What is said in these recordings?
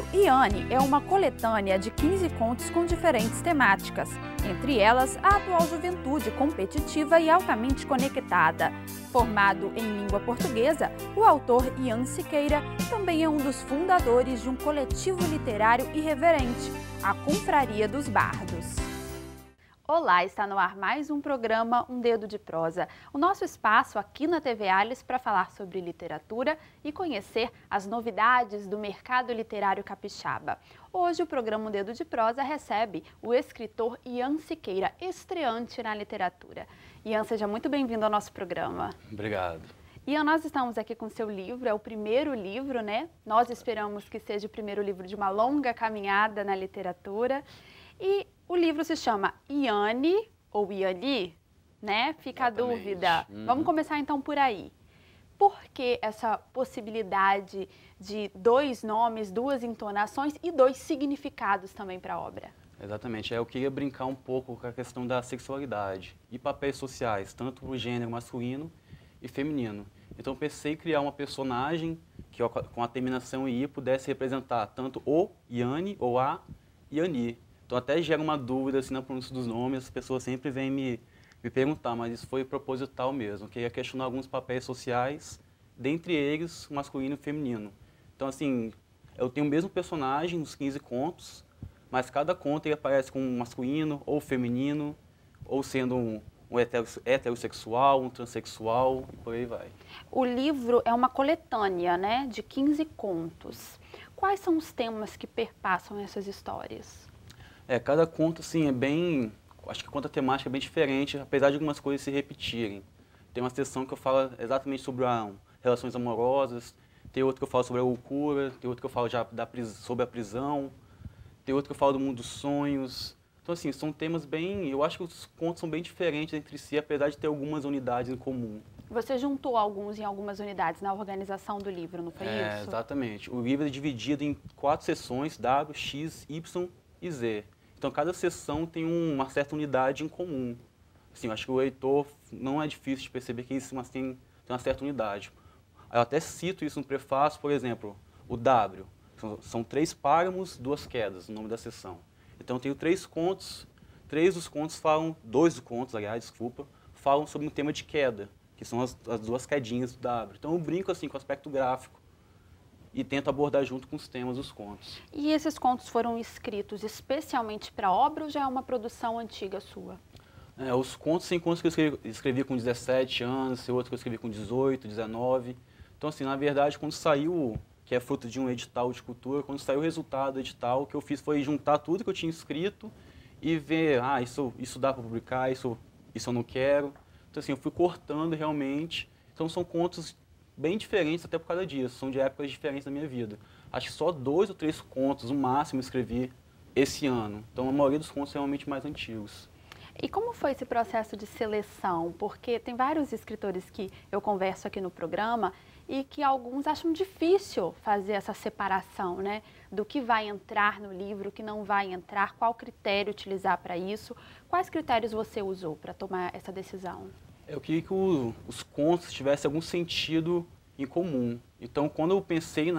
livro Iane é uma coletânea de 15 contos com diferentes temáticas, entre elas a atual juventude competitiva e altamente conectada. Formado em língua portuguesa, o autor Ian Siqueira também é um dos fundadores de um coletivo literário irreverente, a Confraria dos Bardos. Olá, está no ar mais um programa Um Dedo de Prosa, o nosso espaço aqui na TV Alice para falar sobre literatura e conhecer as novidades do mercado literário capixaba. Hoje o programa Um Dedo de Prosa recebe o escritor Ian Siqueira, estreante na literatura. Ian, seja muito bem-vindo ao nosso programa. Obrigado. Ian, nós estamos aqui com seu livro, é o primeiro livro, né? Nós esperamos que seja o primeiro livro de uma longa caminhada na literatura. E o livro se chama Iane ou Iani, né? Fica Exatamente. A dúvida. Vamos começar então por aí. Por que essa possibilidade de dois nomes, duas entonações e dois significados também para a obra? Exatamente. Eu queria brincar um pouco com a questão da sexualidade e papéis sociais, tanto para o gênero masculino e feminino. Então pensei em criar uma personagem que com a terminação I pudesse representar tanto o Iane ou a Iani. Então até gera uma dúvida assim, na pronúncia dos nomes, as pessoas sempre vêm me perguntar, mas isso foi proposital mesmo. Eu queria questionar alguns papéis sociais, dentre eles o masculino e o feminino. Então assim, eu tenho o mesmo personagem nos 15 contos, mas cada conto ele aparece com um masculino ou feminino, ou sendo um heterossexual, um transexual, e por aí vai. O livro é uma coletânea, né, de 15 contos. Quais são os temas que perpassam essas histórias? Cada conto, assim, acho que conta temática é bem diferente, apesar de algumas coisas se repetirem. Tem uma seção que eu falo exatamente sobre relações amorosas, tem outra que eu falo sobre a loucura, tem outra que eu falo já sobre a prisão, tem outra que eu falo do mundo dos sonhos. Então, assim, são temas eu acho que os contos são bem diferentes entre si, apesar de ter algumas unidades em comum. Você juntou alguns em algumas unidades na organização do livro, não foi isso? Exatamente. O livro é dividido em 4 seções, W, X, Y e Z. Então, cada seção tem uma certa unidade em comum. Assim, eu acho que o leitor não é difícil de perceber que isso tem uma certa unidade. Eu até cito isso no prefácio, por exemplo, o W. São 3 páramos, 2 quedas, o nome da seção. Então, eu tenho 3 contos, 2 dos contos falam sobre um tema de queda, que são as 2 quedinhas do W. Então, eu brinco assim com o aspecto gráfico e tento abordar junto com os temas dos contos. E esses contos foram escritos especialmente para a obra ou já é uma produção antiga sua? Os contos, tem contos que eu escrevi com 17 anos, tem outros que eu escrevi com 18, 19. Então, assim, na verdade, quando saiu, que é fruto de um edital de cultura, quando saiu o resultado do edital, o que eu fiz foi juntar tudo que eu tinha escrito e ver, isso dá para publicar, isso eu não quero. Então, assim, eu fui cortando realmente. Então, são contos bem diferentes até por causa disso, são de épocas diferentes da minha vida. Acho que só 2 ou 3 contos, no máximo, eu escrevi esse ano. Então, a maioria dos contos são realmente mais antigos. E como foi esse processo de seleção? Porque tem vários escritores que eu converso aqui no programa e que alguns acham difícil fazer essa separação, né? Do que vai entrar no livro, o que não vai entrar, qual critério utilizar para isso. Quais critérios você usou para tomar essa decisão? Eu queria que os contos tivessem algum sentido em comum. Então, quando eu pensei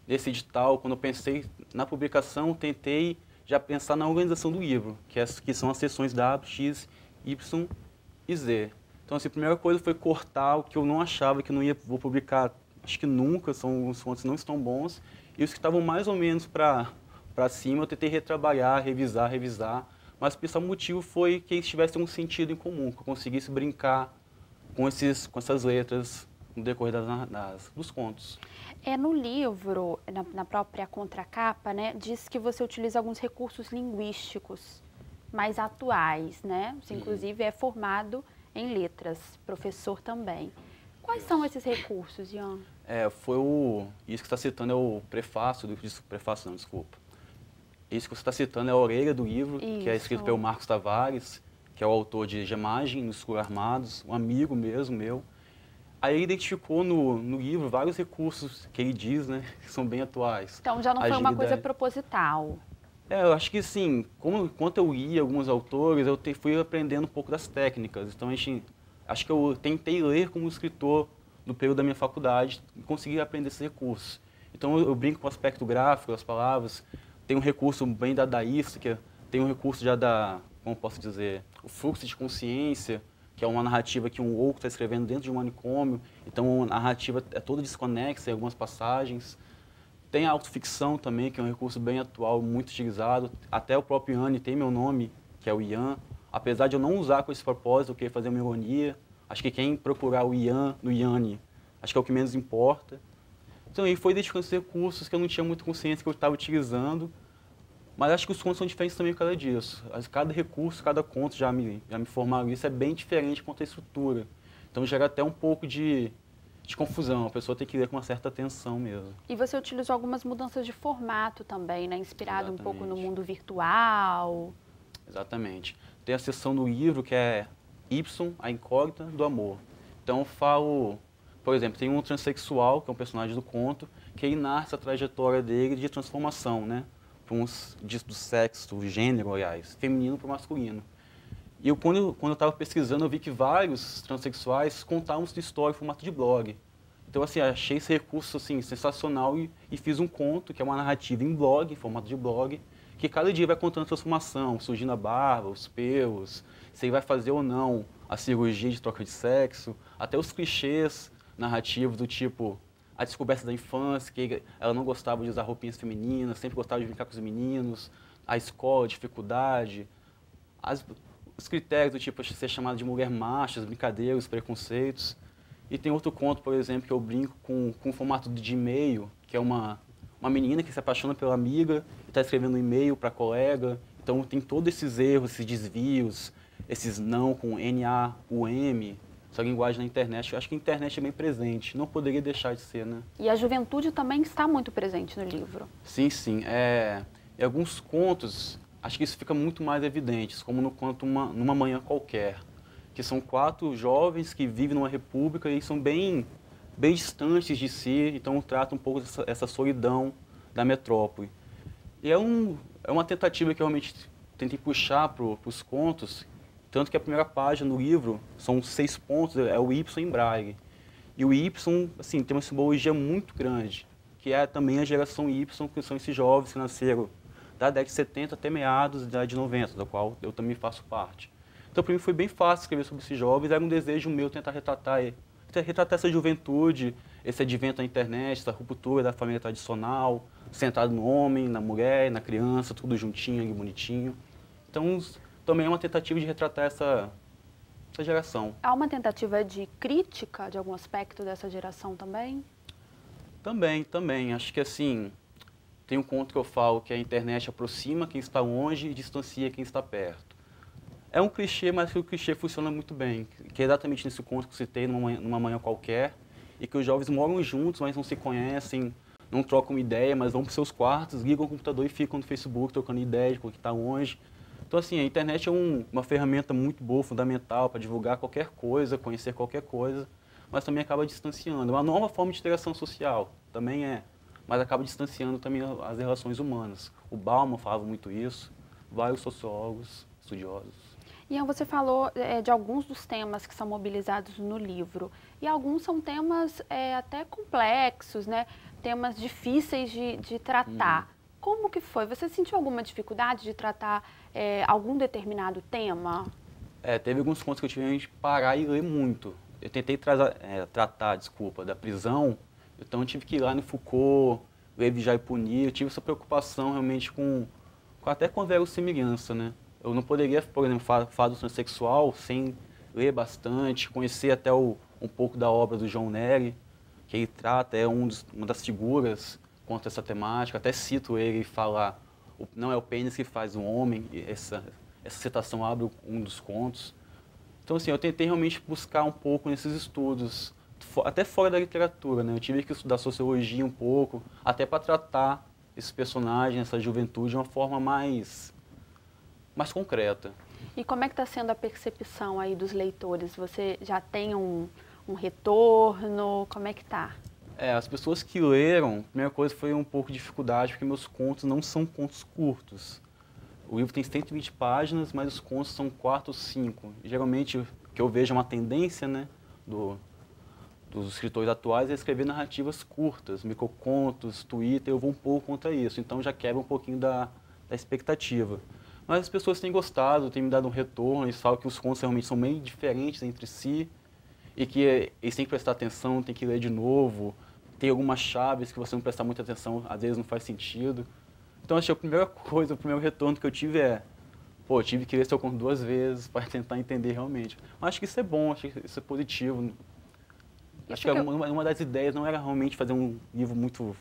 nesse edital, quando eu pensei na publicação, tentei já pensar na organização do livro, que são as seções W, X, Y e Z. Então, assim, a primeira coisa foi cortar o que eu não achava que vou publicar, acho que nunca, os contos não estão bons, e os que estavam mais ou menos para cima, eu tentei retrabalhar, revisar, mas o principal motivo foi que eles tivessem um sentido em comum, que eu conseguisse brincar com essas letras no decorrer dos contos. No livro, na própria contracapa, né, diz que você utiliza alguns recursos linguísticos mais atuais, né? Você, inclusive, é formado em letras, professor também. Quais são esses recursos, Ian? Isso que você está citando é o prefácio, desculpa. Isso que você está citando é a orelha do livro, que é escrito pelo Marcos Tavares, que é o autor de Gemagem nos Escuros Armados, um amigo mesmo meu. Aí ele identificou no livro vários recursos que ele diz, né, que são bem atuais. Então já não foi uma coisa proposital. Eu acho que sim. Enquanto eu li alguns autores, eu fui aprendendo um pouco das técnicas. Então acho que eu tentei ler como escritor no período da minha faculdade e consegui aprender esses recursos. Então eu brinco com o aspecto gráfico das palavras, tem um recurso bem dadaísta, tem um recurso já como posso dizer, o fluxo de consciência, que é uma narrativa que um louco está escrevendo dentro de um manicômio, então a narrativa é toda desconexa em algumas passagens. Tem a autoficção também, que é um recurso bem atual, muito utilizado. Até o próprio Yanni tem meu nome, que é o Ian. Apesar de eu não usar com esse propósito, eu queria fazer uma ironia. Acho que quem procurar o Ian no Yanni, acho que é o que menos importa. Então, aí foi identificando esses recursos que eu não tinha muito consciência que eu estava utilizando. Mas acho que os contos são diferentes também por causa disso. Cada recurso, cada conto, já me formaram isso, é bem diferente quanto à estrutura. Então, gera até um pouco de confusão, a pessoa tem que ler com uma certa atenção mesmo. E você utilizou algumas mudanças de formato também, né? Inspirado um pouco no mundo virtual. Exatamente. Tem a seção do livro que é Y, a incógnita do amor. Então eu falo, por exemplo, tem um transexual, que é um personagem do conto, que ele narra essa trajetória dele de transformação, né? Do sexo, do gênero, aliás, feminino para o masculino. E quando eu estava pesquisando, eu vi que vários transexuais contavam sua história em formato de blog. Então, assim, achei esse recurso assim, sensacional e fiz um conto, que é uma narrativa em blog, em formato de blog, que cada dia vai contando a transformação, surgindo a barba, os pelos, se ele vai fazer ou não a cirurgia de troca de sexo, até os clichês narrativos do tipo a descoberta da infância, que ela não gostava de usar roupinhas femininas, sempre gostava de brincar com os meninos, a escola, a dificuldade, os critérios do tipo ser chamada de mulher macha, as brincadeiras, os preconceitos. E tem outro conto, por exemplo, que eu brinco com o formato de e-mail, que é uma menina que se apaixona pela amiga e está escrevendo um e-mail para a colega. Então tem todos esses erros, esses desvios, esses não com N-A-U-M, essa linguagem na internet. Eu acho que a internet é bem presente, não poderia deixar de ser, né? E a juventude também está muito presente no livro. Sim, sim. Em alguns contos, acho que isso fica muito mais evidente, como no conto Numa Manhã Qualquer, que são 4 jovens que vivem numa república e são bem distantes de si, então tratam um pouco essa solidão da metrópole. E é uma tentativa que eu realmente tentei puxar para os contos, tanto que a primeira página do livro são 6 pontos, é o Y em braille. E o Y, assim, tem uma simbologia muito grande, que é também a geração Y, que são esses jovens que nasceram da década de 70 até meados da década de 90, da qual eu também faço parte. Então, para mim, foi bem fácil escrever sobre esses jovens, era um desejo meu tentar retratar essa juventude, esse advento da internet, essa ruptura da família tradicional, centrado no homem, na mulher, na criança, tudo juntinho e bonitinho. Então, também é uma tentativa de retratar essa geração. Há uma tentativa de crítica de algum aspecto dessa geração também? Também. Acho que, assim, tem um conto que eu falo que a internet aproxima quem está longe e distancia quem está perto. É um clichê, mas que o clichê funciona muito bem, que é exatamente nesse conto que eu citei, numa manhã qualquer, e que os jovens moram juntos, mas não se conhecem, não trocam ideia, mas vão para os seus quartos, ligam o computador e ficam no Facebook trocando ideia com quem está longe. Então, assim, a internet é uma ferramenta muito boa, fundamental para divulgar qualquer coisa, conhecer qualquer coisa, mas também acaba distanciando. É uma nova forma de interação social, também mas acaba distanciando também as relações humanas. O Bauman falava muito isso, vários sociólogos, estudiosos. Ian, você falou de alguns dos temas que são mobilizados no livro, e alguns são temas até complexos, né? Temas difíceis de tratar. Como que foi? Você sentiu alguma dificuldade de tratar algum determinado tema? Teve alguns contos que eu tive que parar e ler muito. Eu tentei tratar da prisão, então eu tive que ir lá no Foucault, ler Vigiar e Punir. Eu tive essa preocupação realmente até com a verossimilhança, né? Eu não poderia, por exemplo, falar do transexual sem ler bastante, conhecer até um pouco da obra do João Nery, que ele trata, uma das figuras contra essa temática. Até cito ele e fala, não é o pênis que faz o homem, e essa citação abre um dos contos. Então, assim, eu tentei realmente buscar um pouco nesses estudos, até fora da literatura, né? Eu tive que estudar sociologia um pouco, até para tratar esses personagens, essa juventude, de uma forma mais concreta. E como é que está sendo a percepção aí dos leitores? Você já tem um retorno? Como é que está? As pessoas que leram, a primeira coisa foi um pouco de dificuldade, porque meus contos não são contos curtos. O livro tem 120 páginas, mas os contos são 4 ou 5. Geralmente, o que eu vejo é uma tendência, né, dos escritores atuais é escrever narrativas curtas, microcontos, Twitter, eu vou um pouco contra isso, então já quebra um pouquinho da expectativa. Mas as pessoas têm gostado, têm me dado um retorno, eles falam que os contos realmente são bem diferentes entre si e que eles têm que prestar atenção, têm que ler de novo, tem algumas chaves que você não prestar muita atenção, às vezes não faz sentido. Então, acho que a primeira coisa, o primeiro retorno que eu tive é, pô, eu tive que ler seu conto 2 vezes para tentar entender realmente. Mas acho que isso é bom, acho que isso é positivo. Acho que uma das ideias não era realmente fazer um livro muito...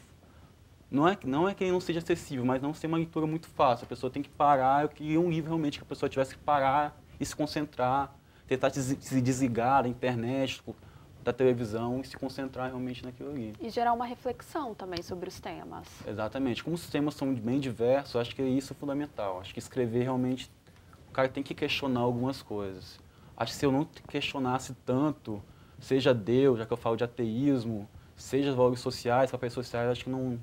Não é que ele não seja acessível, mas não ser uma leitura muito fácil. A pessoa tem que parar. Eu queria um livro realmente que a pessoa tivesse que parar e se concentrar, tentar se desligar da internet, da televisão e se concentrar realmente naquilo ali. E gerar uma reflexão também sobre os temas. Exatamente. Como os temas são bem diversos, acho que isso é fundamental. Acho que escrever realmente, o cara tem que questionar algumas coisas. Acho que se eu não questionasse tanto, seja Deus, já que eu falo de ateísmo, seja valores sociais, papéis sociais, acho que não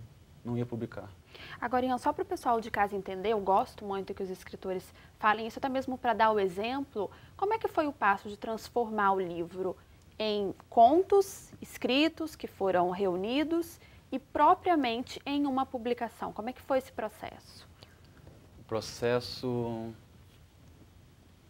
ia publicar. Agora, Ian, só para o pessoal de casa entender, eu gosto muito que os escritores falem isso, até mesmo para dar o exemplo, como é que foi o passo de transformar o livro em contos escritos que foram reunidos e propriamente em uma publicação? Como é que foi esse processo? O processo...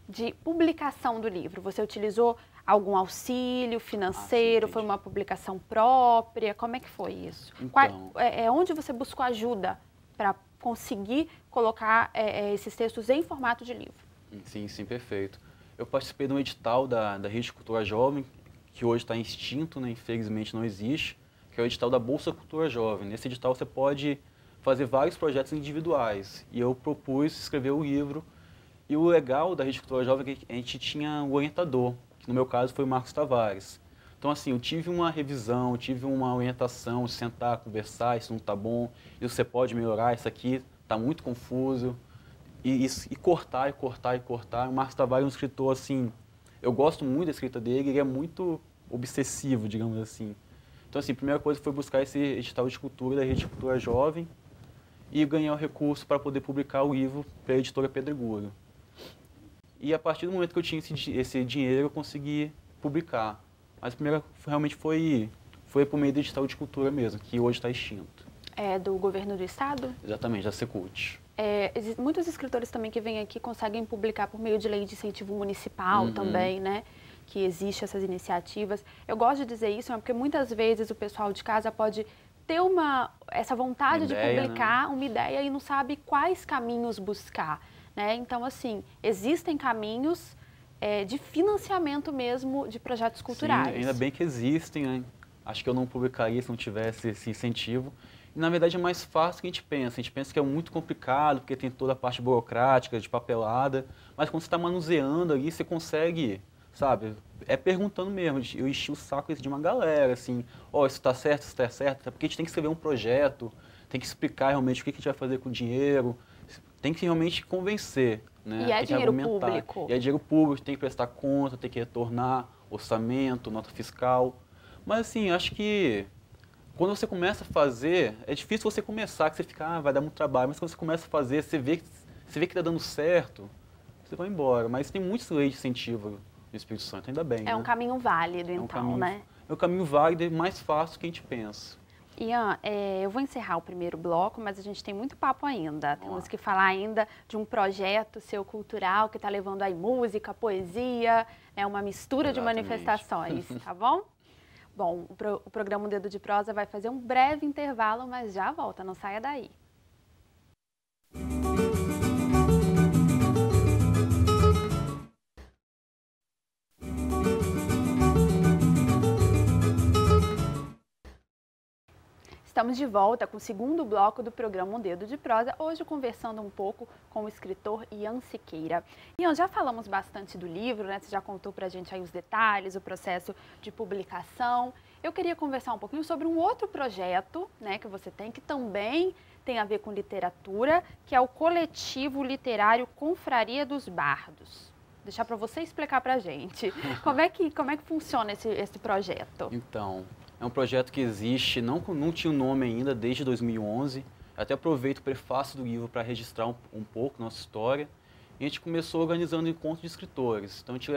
de publicação do livro, você utilizou algum auxílio financeiro, foi uma publicação própria, como é que foi isso? Então, Onde você buscou ajuda para conseguir colocar esses textos em formato de livro? Sim, perfeito. Eu participei de um edital da Rede Cultura Jovem, que hoje está extinto, né? Infelizmente não existe, que é o edital da Bolsa Cultura Jovem. Nesse edital você pode fazer vários projetos individuais, e eu propus escrever o livro. E o legal da Rede Cultura Jovem é que a gente tinha um orientador, que no meu caso foi o Marcos Tavares. Então, assim, eu tive uma revisão, eu tive uma orientação, de sentar, conversar, isso não está bom, isso você pode melhorar, isso aqui está muito confuso. E cortar. O Marcos Tavares é um escritor, assim, eu gosto muito da escrita dele, ele é muito obsessivo, digamos assim. Então, assim, a primeira coisa foi buscar esse edital de cultura da Rede Cultura Jovem e ganhar o recurso para poder publicar o livro pela editora Pedregulho. E a partir do momento que eu tinha esse dinheiro, eu consegui publicar. Mas a primeira realmente foi por meio do edital de cultura mesmo, que hoje está extinto. É do governo do estado? Exatamente, da Secult. Muitos escritores também que vêm aqui conseguem publicar por meio de lei de incentivo municipal também, né? Que existe essas iniciativas. Eu gosto de dizer isso, porque muitas vezes o pessoal de casa pode ter essa vontade de publicar, né? Uma ideia e não sabe quais caminhos buscar. Né? Então, assim, existem caminhos de financiamento mesmo de projetos culturais. Sim, ainda bem que existem, né? Acho que eu não publicaria se não tivesse esse incentivo. E, na verdade, é mais fácil do que a gente pensa. A gente pensa que é muito complicado, porque tem toda a parte burocrática, de papelada. Mas quando você está manuseando ali, você consegue, sabe? É perguntando mesmo. Eu enchi o saco de uma galera, assim, isso está certo, isso está certo. Até porque a gente tem que escrever um projeto, tem que explicar realmente o que a gente vai fazer com o dinheiro. Tem que realmente convencer, né? E é dinheiro público. E é dinheiro público, tem que prestar conta, tem que retornar orçamento, nota fiscal. Mas assim, acho que quando você começa a fazer, é difícil você começar, que você fica, vai dar muito trabalho, mas quando você começa a fazer, você vê que está dando certo, você vai embora. Mas tem muitas leis de incentivo no Espírito Santo, ainda bem. É um caminho válido, então, né? É um caminho válido e mais fácil do que a gente pensa. Ian, eu vou encerrar o primeiro bloco, mas a gente tem muito papo ainda. Temos que falar ainda de um projeto seu cultural que está levando aí música, poesia, uma mistura de manifestações, tá bom? Bom, o programa Dedo de Prosa vai fazer um breve intervalo, mas já volta, não saia daí. Estamos de volta com o segundo bloco do programa Um Dedo de Prosa, hoje conversando um pouco com o escritor Ian Siqueira. Ian, já falamos bastante do livro, né? Você já contou pra gente aí os detalhes, o processo de publicação. Eu queria conversar um pouquinho sobre um outro projeto, né, que você tem, que também tem a ver com literatura, que é o Coletivo Literário Confraria dos Bardos. Deixar para você explicar pra gente. Como é que funciona esse projeto? Então, é um projeto que existe, não tinha um nome ainda, desde 2011. Até aproveito o prefácio do livro para registrar um pouco nossa história. E a gente começou organizando encontros de escritores. Então a gente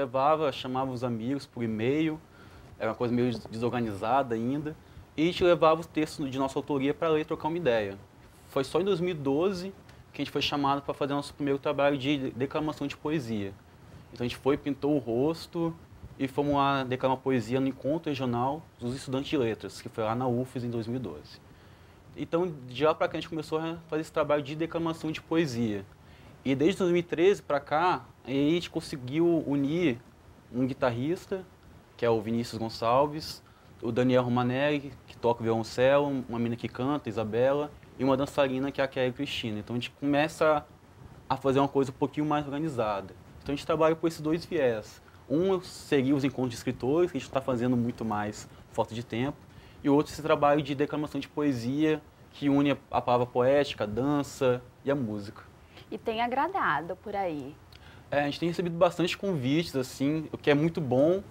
chamava os amigos por e-mail, era uma coisa meio desorganizada ainda, e a gente levava os textos de nossa autoria para ler e trocar uma ideia. Foi só em 2012 que a gente foi chamado para fazer nosso primeiro trabalho de declamação de poesia. Então a gente foi, pintou o rosto e fomos lá declamar poesia no Encontro Regional dos Estudantes de Letras, que foi lá na UFES em 2012. Então, de lá para cá, a gente começou a fazer esse trabalho de declamação de poesia. E desde 2013 para cá, a gente conseguiu unir um guitarrista, que é o Vinícius Gonçalves, o Daniel Romanelli, que toca violoncelo, uma menina que canta, Isabela, e uma dançarina, que é a Kelly Cristina. Então, a gente começa a fazer uma coisa um pouquinho mais organizada. Então, a gente trabalha por esses dois viés. Um seria os encontros de escritores, que a gente está fazendo muito mais falta de tempo, e o outro esse trabalho de declamação de poesia, que une a palavra poética, a dança e a música. E tem agradado por aí? A gente tem recebido bastante convites, assim, o que é muito bom.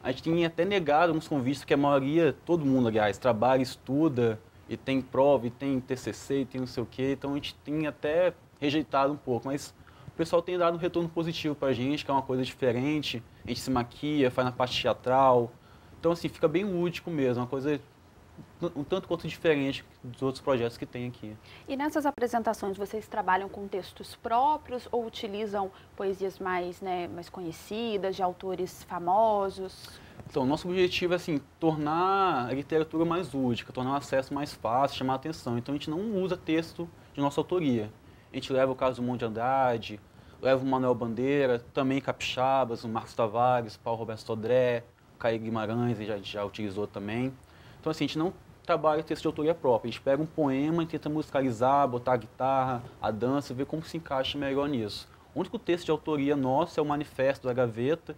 A gente tem até negado uns convites, porque a maioria, todo mundo, aliás, trabalha, estuda, e tem prova, e tem TCC, e tem não sei o quê, então a gente tem até rejeitado um pouco, mas o pessoal tem dado um retorno positivo pra gente, que é uma coisa diferente, a gente se maquia, faz na parte teatral, então assim, fica bem lúdico mesmo, uma coisa um tanto quanto diferente dos outros projetos que tem aqui. E nessas apresentações, vocês trabalham com textos próprios ou utilizam poesias mais conhecidas, de autores famosos? Então, nosso objetivo é assim, tornar a literatura mais lúdica, tornar o acesso mais fácil, chamar a atenção. Então, a gente não usa texto de nossa autoria. A gente leva o caso do Monte de Andrade, leva o Manuel Bandeira, também capixabas, o Marcos Tavares, Paulo Roberto Sodré, o Caio Guimarães, a gente já utilizou também. Então, assim, a gente não trabalha texto de autoria própria. A gente pega um poema e tenta musicalizar, botar a guitarra, a dança, ver como se encaixa melhor nisso. O único texto de autoria nosso é o Manifesto da Gaveta,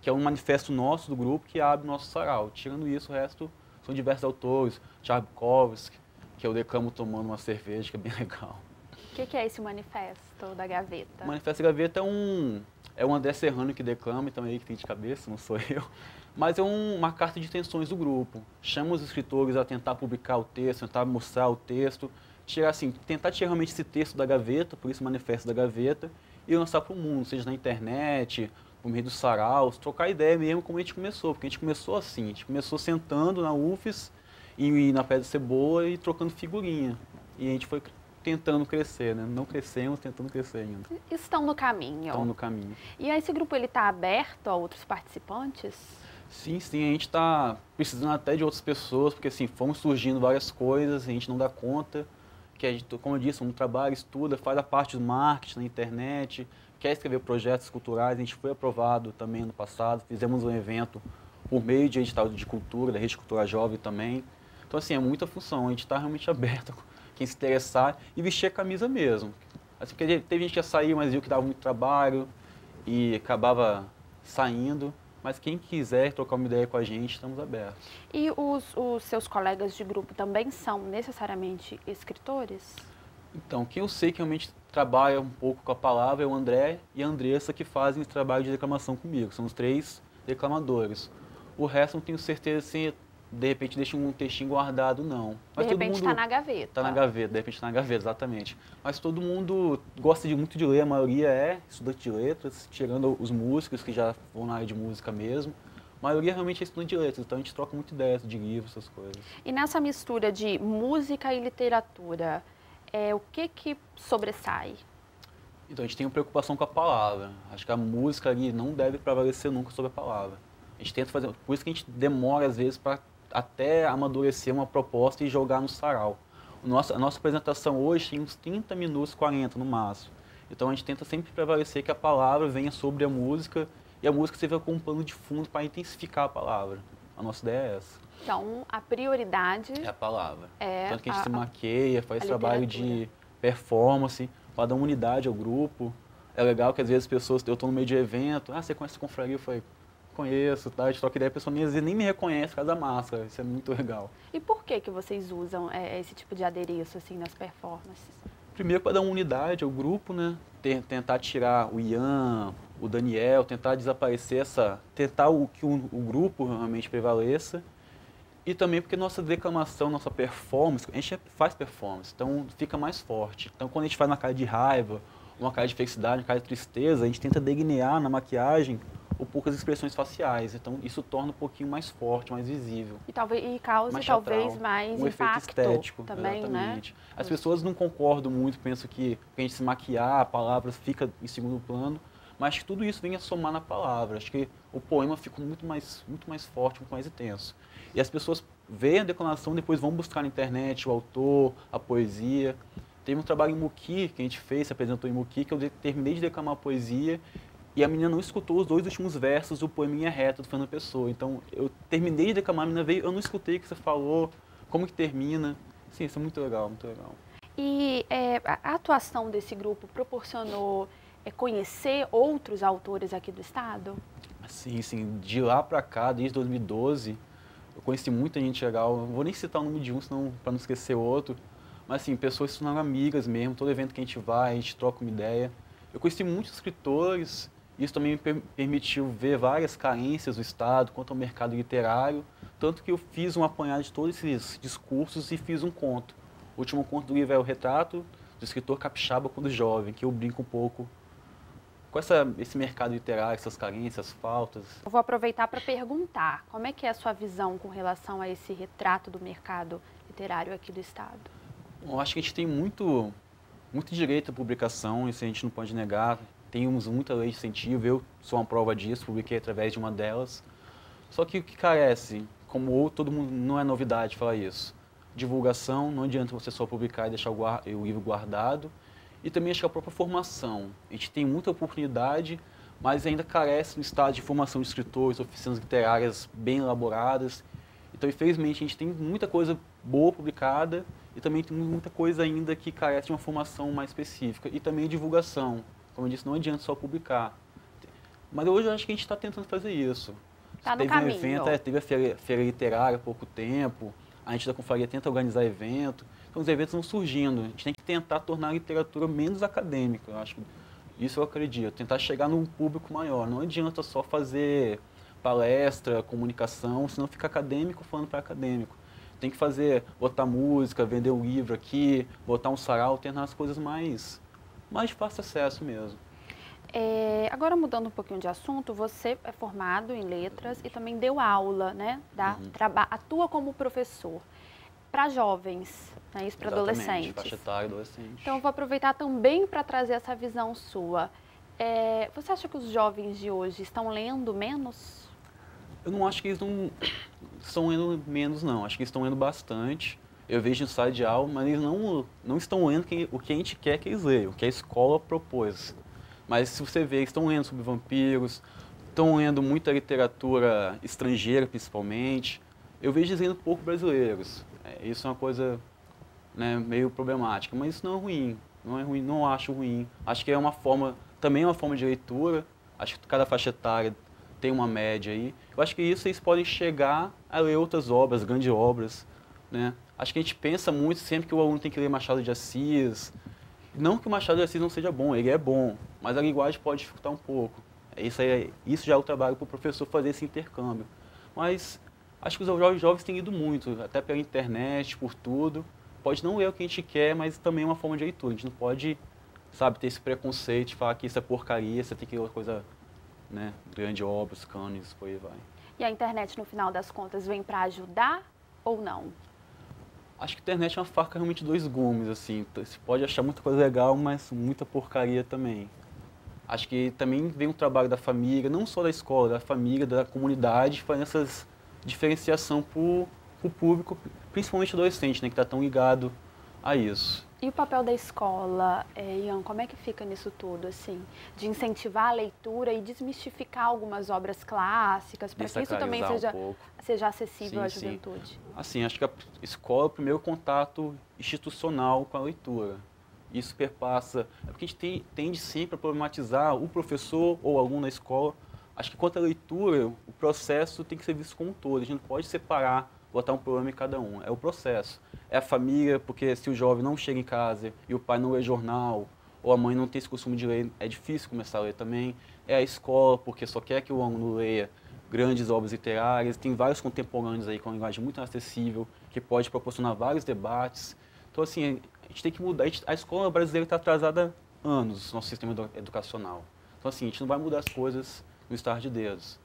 que é um manifesto nosso do grupo que abre o nosso sarau. Tirando isso, o resto são diversos autores. Tchaikovsky, que eu declamo tomando uma cerveja, que é bem legal. O que é esse Manifesto da Gaveta? O Manifesto da Gaveta é um André Serrano que declama, então é ele que tem de cabeça, não sou eu. Mas é uma carta de intenções do grupo. Chama os escritores a tentar publicar o texto, tentar mostrar o texto, tentar tirar realmente esse texto da gaveta, por isso o Manifesto da Gaveta, e lançar para o mundo, seja na internet, por meio dos saraus, trocar ideia mesmo como a gente começou, porque a gente começou assim, a gente começou sentando na UFES e na Pedra Cebola e trocando figurinha. E a gente foi tentando crescer, né? Não crescemos, tentando crescer ainda. Estão no caminho. Estão no caminho. E esse grupo ele está aberto a outros participantes? Sim, sim, a gente está precisando até de outras pessoas, porque assim, fomos surgindo várias coisas, a gente não dá conta, que a gente, como eu disse, um trabalho, estuda, faz a parte do marketing na internet, quer escrever projetos culturais, a gente foi aprovado também no passado, fizemos um evento por meio de edital de cultura, da Rede Cultura Jovem também. Então assim, é muita função, a gente está realmente aberto a quem se interessar e vestir a camisa mesmo. Assim, porque teve gente que ia sair, mas viu que dava muito trabalho e acabava saindo. Mas quem quiser trocar uma ideia com a gente, estamos abertos. E os seus colegas de grupo também são necessariamente escritores? Então, quem eu sei que realmente trabalha um pouco com a palavra é o André e a Andressa, que fazem esse trabalho de declamação comigo. São os 3 declamadores. O resto não tenho certeza se de repente deixa um textinho guardado, não. Mas de repente está na gaveta. Está na gaveta, de repente está na gaveta, exatamente. Mas todo mundo gosta muito de ler, a maioria é estudante de letras, tirando os músicos que já vão na área de música mesmo. A maioria realmente é estudante de letras, então a gente troca muito ideias de livros, essas coisas. E nessa mistura de música e literatura, o que sobressai? Então a gente tem uma preocupação com a palavra. Acho que a música ali não deve prevalecer nunca sobre a palavra. A gente tenta fazer, por isso que a gente demora às vezes para até amadurecer uma proposta e jogar no sarau. A nossa apresentação hoje tem uns 30 minutos, 40 no máximo. Então a gente tenta sempre prevalecer que a palavra venha sobre a música e a música seja como um pano de fundo para intensificar a palavra. A nossa ideia é essa. Então a prioridade é a palavra. É tanto que a gente se maqueia, faz trabalho de performance, para dar uma unidade ao grupo. É legal que às vezes as pessoas, eu estou no meio de evento, você conhece a confraria? Eu falei, conheço, tá? A gente troca ideia, a pessoa às vezes nem me reconhece por causa da máscara, isso é muito legal. E por que vocês usam esse tipo de adereço assim nas performances? Primeiro para dar uma unidade ao grupo, né? Tentar tirar o Ian, o Daniel, tentar desaparecer tentar que o grupo realmente prevaleça. E também porque nossa declamação, nossa performance, a gente faz performance, então fica mais forte. Então quando a gente faz uma cara de raiva, uma cara de felicidade, uma cara de tristeza, a gente tenta delinear na maquiagem ou poucas expressões faciais. Então, isso torna um pouquinho mais forte, mais visível. E cause mais talvez teatral, mais um efeito impacto estético, também, exatamente. né? As pessoas não concordam muito, pensam que a gente se maquiar, a palavra fica em segundo plano, mas que tudo isso vem a somar na palavra. Acho que o poema fica muito mais forte, muito mais intenso. E as pessoas veem a declamação, depois vão buscar na internet o autor, a poesia. Teve um trabalho em Muqui que a gente fez, se apresentou em Muqui, que eu terminei de declamar a poesia e a menina não escutou os 2 últimos versos do Poeminha Reta, do Fernando Pessoa. Então, eu terminei de declamar, a menina veio, eu não escutei o que você falou, como que termina. Sim, isso é muito legal, muito legal. E a atuação desse grupo proporcionou conhecer outros autores aqui do estado? Sim, de lá pra cá, desde 2012, eu conheci muita gente legal. Não vou nem citar o nome de um, senão para não esquecer outro. Mas assim, pessoas que se tornaram amigas mesmo, todo evento que a gente vai, a gente troca uma ideia. Eu conheci muitos escritores, isso também me permitiu ver várias carências do estado quanto ao mercado literário, tanto que eu fiz um apanhado de todos esses discursos e fiz um conto. O último conto do livro é o Retrato do Escritor Capixaba quando jovem, que eu brinco um pouco com esse mercado literário, essas carências, faltas. Eu vou aproveitar para perguntar, como é que é a sua visão com relação a esse retrato do mercado literário aqui do estado? Eu acho que a gente tem muito direito à publicação, isso a gente não pode negar. Temos muita lei de incentivo, eu sou uma prova disso, publiquei através de uma delas. Só que o que carece, como todo mundo, não é novidade falar isso, divulgação, não adianta você só publicar e deixar o livro guardado. E também acho que a própria formação. A gente tem muita oportunidade, mas ainda carece no estado de formação de escritores, oficinas literárias bem elaboradas. Então, infelizmente, a gente tem muita coisa boa publicada e também tem muita coisa ainda que carece de uma formação mais específica. E também divulgação. Como eu disse, não adianta só publicar. Mas hoje eu acho que a gente está tentando fazer isso. Está no caminho. Teve a feira literária há pouco tempo, a gente da Confraria tenta organizar evento. Então os eventos vão surgindo. A gente tem que tentar tornar a literatura menos acadêmica. Eu acho que isso eu acredito. Tentar chegar num público maior. Não adianta só fazer palestra, comunicação, senão fica acadêmico falando para acadêmico. Tem que botar música, vender um livro aqui, botar um sarau, tornar as coisas mais de fácil acesso mesmo. Agora mudando um pouquinho de assunto, você é formado em letras e também deu aula, né? Atua como professor para jovens, né? Isso para adolescentes. Faixa etária, adolescente. Então eu vou aproveitar também para trazer essa visão sua. Você acha que os jovens de hoje estão lendo menos? Eu não acho que eles não estão lendo menos, não. Acho que eles estão lendo bastante. Eu vejo em sala de aula, mas eles não estão lendo o que a gente quer que eles leiam, o que a escola propôs. Mas se você vê, eles estão lendo sobre vampiros, estão lendo muita literatura estrangeira, principalmente. Eu vejo eles lendo pouco brasileiros. Isso é uma coisa, né, meio problemática, mas isso não é ruim. Não é ruim, não acho ruim. Acho que também é uma forma de leitura. Acho que cada faixa etária tem uma média aí. Eu acho que isso eles podem chegar a ler outras obras, grandes obras, né? Acho que a gente pensa muito sempre que o aluno tem que ler Machado de Assis. Não que o Machado de Assis não seja bom, ele é bom, mas a linguagem pode dificultar um pouco. Isso já é o trabalho para o professor fazer esse intercâmbio. Mas acho que os jovens têm ido muito, até pela internet, por tudo. Pode não ler o que a gente quer, mas também é uma forma de leitura. A gente não pode, ter esse preconceito de falar que isso é porcaria, você tem que ler uma coisa, né, grande obras, cânones, por aí vai. E a internet, no final das contas, vem para ajudar ou não? Acho que a internet é uma faca realmente de 2 gumes, assim. Você pode achar muita coisa legal, mas muita porcaria também. Acho que também vem um trabalho da família, não só da escola, da família, da comunidade, fazendo essa diferenciação para o público, principalmente adolescente, né, que está tão ligado a isso. E o papel da escola, Ian, como é que fica nisso tudo, assim? De incentivar a leitura e desmistificar algumas obras clássicas, para que isso também seja acessível à juventude? Assim, acho que a escola é o primeiro contato institucional com a leitura. Isso perpassa... porque a gente tende sempre a problematizar o professor ou o aluno na escola. Acho que quanto à leitura, o processo tem que ser visto como um todo. A gente não pode separar, botar um problema em cada um. É o processo. É a família, porque se o jovem não chega em casa e o pai não lê jornal, ou a mãe não tem esse costume de ler, é difícil começar a ler também. É a escola, porque só quer que o aluno leia grandes obras literárias. Tem vários contemporâneos aí com uma linguagem muito acessível, que pode proporcionar vários debates. Então, assim, a gente tem que mudar. A escola brasileira está atrasada há anos, nosso sistema educacional. Então, assim, a gente não vai mudar as coisas no estar de dedos.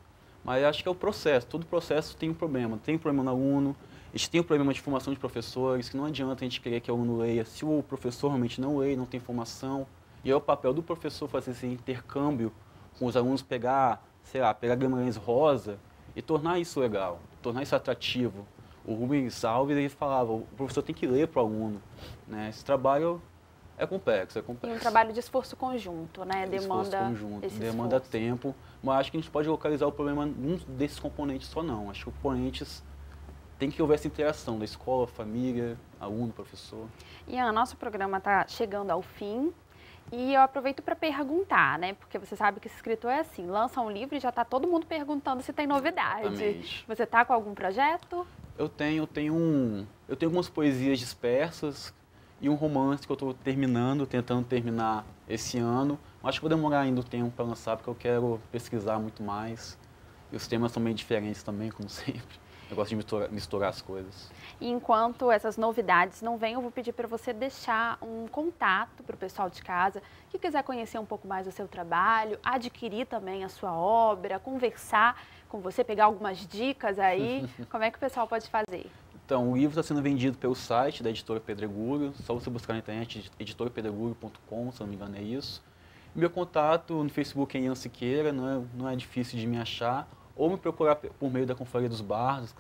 Mas acho que é o processo, todo processo tem um problema. Tem um problema no aluno, a gente tem um problema de formação de professores, que não adianta a gente querer que o aluno leia se o professor realmente não lê, não tem formação. E é o papel do professor fazer esse intercâmbio com os alunos, pegar, sei lá, pegar Guimarães Rosa e tornar isso legal, tornar isso atrativo. O Rubens Alves, ele falava, o professor tem que ler para o aluno, né? Esse trabalho é complexo, é complexo. E um trabalho de esforço conjunto, né? Demanda tempo, mas acho que a gente pode localizar o problema num desses componentes só não. Acho que os componentes tem que haver essa interação da escola, família, aluno, professor. Ian, nosso programa está chegando ao fim. E eu aproveito para perguntar, né? Porque você sabe que esse escritor é assim, lança um livro e já está todo mundo perguntando se tem novidade. Exatamente. Você está com algum projeto? Eu tenho algumas poesias dispersas e um romance que eu estou tentando terminar esse ano. Acho que vou demorar ainda um tempo para lançar, porque eu quero pesquisar muito mais. E os temas são meio diferentes também, como sempre. Eu gosto de misturar as coisas. E enquanto essas novidades não vêm, eu vou pedir para você deixar um contato para o pessoal de casa que quiser conhecer um pouco mais do seu trabalho, adquirir também a sua obra, conversar com você, pegar algumas dicas aí. Como é que o pessoal pode fazer? Então, o livro está sendo vendido pelo site da Editora Pedregulho, só você buscar na internet, editorapedregulho.com, se não me engano é isso. Meu contato no Facebook é Ian Siqueira, não é difícil de me achar. Ou me procurar por meio da Confraria dos Bardos,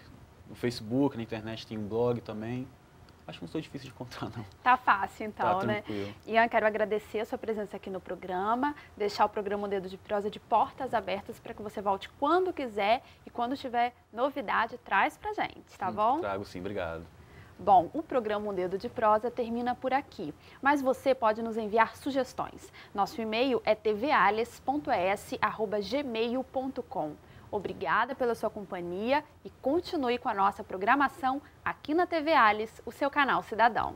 no Facebook, na internet tem um blog também. Acho que não sou difícil de encontrar, não. Tá fácil, então, tá, né? Tranquilo. Ian, quero agradecer a sua presença aqui no programa, deixar o programa O Dedo de Prosa de portas abertas para que você volte quando quiser e quando tiver novidade, traz pra gente, tá bom? Trago sim, obrigado. Bom, o programa Um Dedo de Prosa termina por aqui, mas você pode nos enviar sugestões. Nosso e-mail é tvales.es@gmail.com. Obrigada pela sua companhia e continue com a nossa programação aqui na TV Alice, o seu canal cidadão.